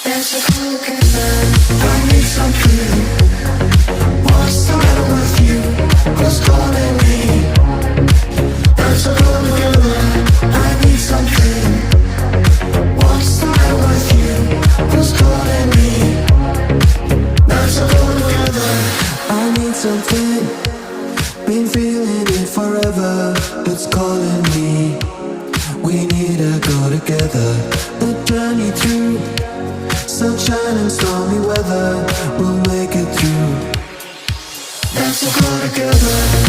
Let's go together. I need something. What's the matter with you? Who's calling me? Let's go together. I need something. What's the matter with you? Who's calling me? Let's go together. I need something. Been feeling it forever. It's calling me. We need to go together. The journey through sunshine and stormy weather, we'll make it through. Let's go together.